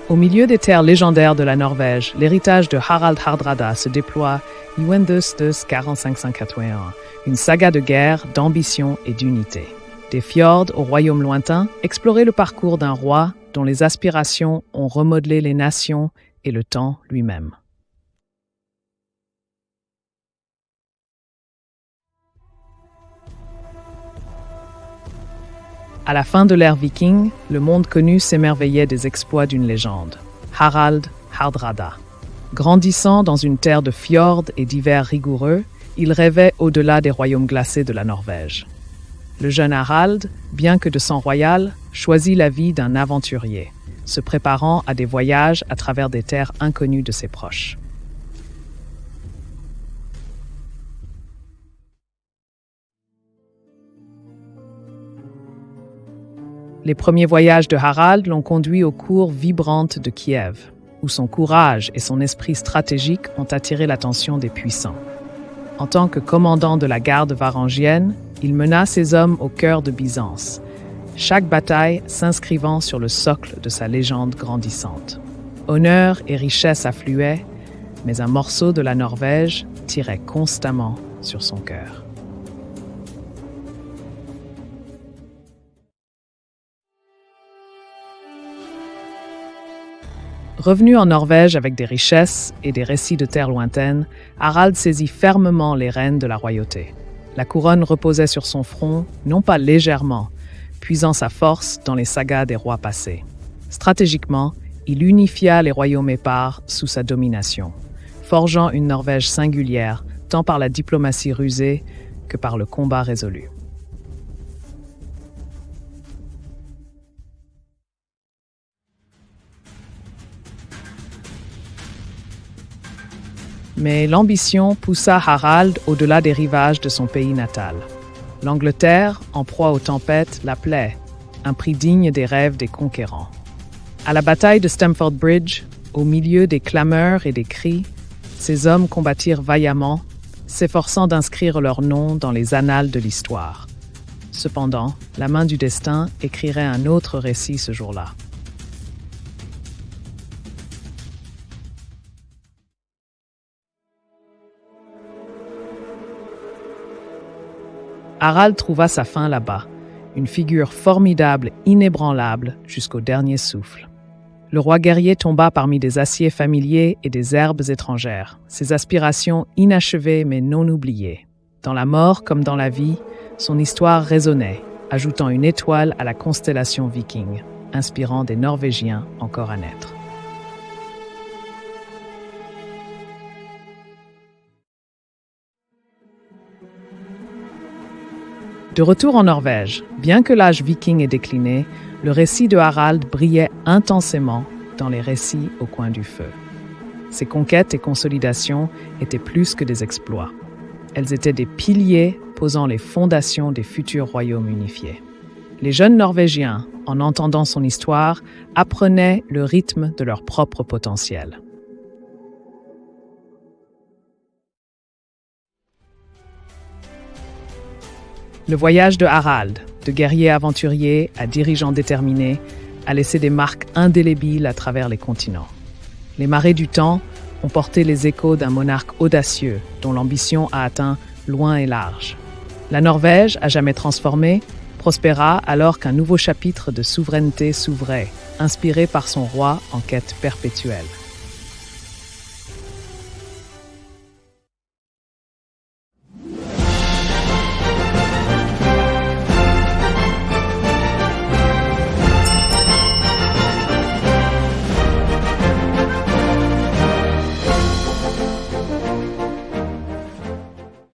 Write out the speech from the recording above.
Au milieu des terres légendaires de la Norvège, l'héritage de Harald Hardrada se déploie Iwendus 4581, une saga de guerre, d'ambition et d'unité. Des fjords au royaume lointain, explorer le parcours d'un roi dont les aspirations ont remodelé les nations et le temps lui-même. À la fin de l'ère viking, le monde connu s'émerveillait des exploits d'une légende, Harald Hardrada. Grandissant dans une terre de fjords et d'hivers rigoureux, il rêvait au-delà des royaumes glacés de la Norvège. Le jeune Harald, bien que de sang royal, choisit la vie d'un aventurier, se préparant à des voyages à travers des terres inconnues de ses proches. Les premiers voyages de Harald l'ont conduit aux cours vibrantes de Kiev, où son courage et son esprit stratégique ont attiré l'attention des puissants. En tant que commandant de la garde varangienne, il mena ses hommes au cœur de Byzance, chaque bataille s'inscrivant sur le socle de sa légende grandissante. Honneur et richesse affluaient, mais un morceau de la Norvège tirait constamment sur son cœur. Revenu en Norvège avec des richesses et des récits de terres lointaines, Harald saisit fermement les rênes de la royauté. La couronne reposait sur son front, non pas légèrement, puisant sa force dans les sagas des rois passés. Stratégiquement, il unifia les royaumes épars sous sa domination, forgeant une Norvège singulière, tant par la diplomatie rusée que par le combat résolu. Mais l'ambition poussa Harald au-delà des rivages de son pays natal. L'Angleterre, en proie aux tempêtes, l'appelait, un prix digne des rêves des conquérants. À la bataille de Stamford Bridge, au milieu des clameurs et des cris, ces hommes combattirent vaillamment, s'efforçant d'inscrire leur nom dans les annales de l'histoire. Cependant, la main du destin écrirait un autre récit ce jour-là. Harald trouva sa fin là-bas, une figure formidable, inébranlable, jusqu'au dernier souffle. Le roi guerrier tomba parmi des aciers familiers et des herbes étrangères, ses aspirations inachevées mais non oubliées. Dans la mort comme dans la vie, son histoire résonnait, ajoutant une étoile à la constellation viking, inspirant des Norvégiens encore à naître. De retour en Norvège, bien que l'âge viking ait décliné, le récit de Harald brillait intensément dans les récits au coin du feu. Ses conquêtes et consolidations étaient plus que des exploits. Elles étaient des piliers posant les fondations des futurs royaumes unifiés. Les jeunes Norvégiens, en entendant son histoire, apprenaient le rythme de leur propre potentiel. Le voyage de Harald, de guerrier aventurier à dirigeant déterminé, a laissé des marques indélébiles à travers les continents. Les marées du temps ont porté les échos d'un monarque audacieux dont l'ambition a atteint loin et large. La Norvège, à jamais transformée, prospéra alors qu'un nouveau chapitre de souveraineté s'ouvrait, inspiré par son roi en quête perpétuelle.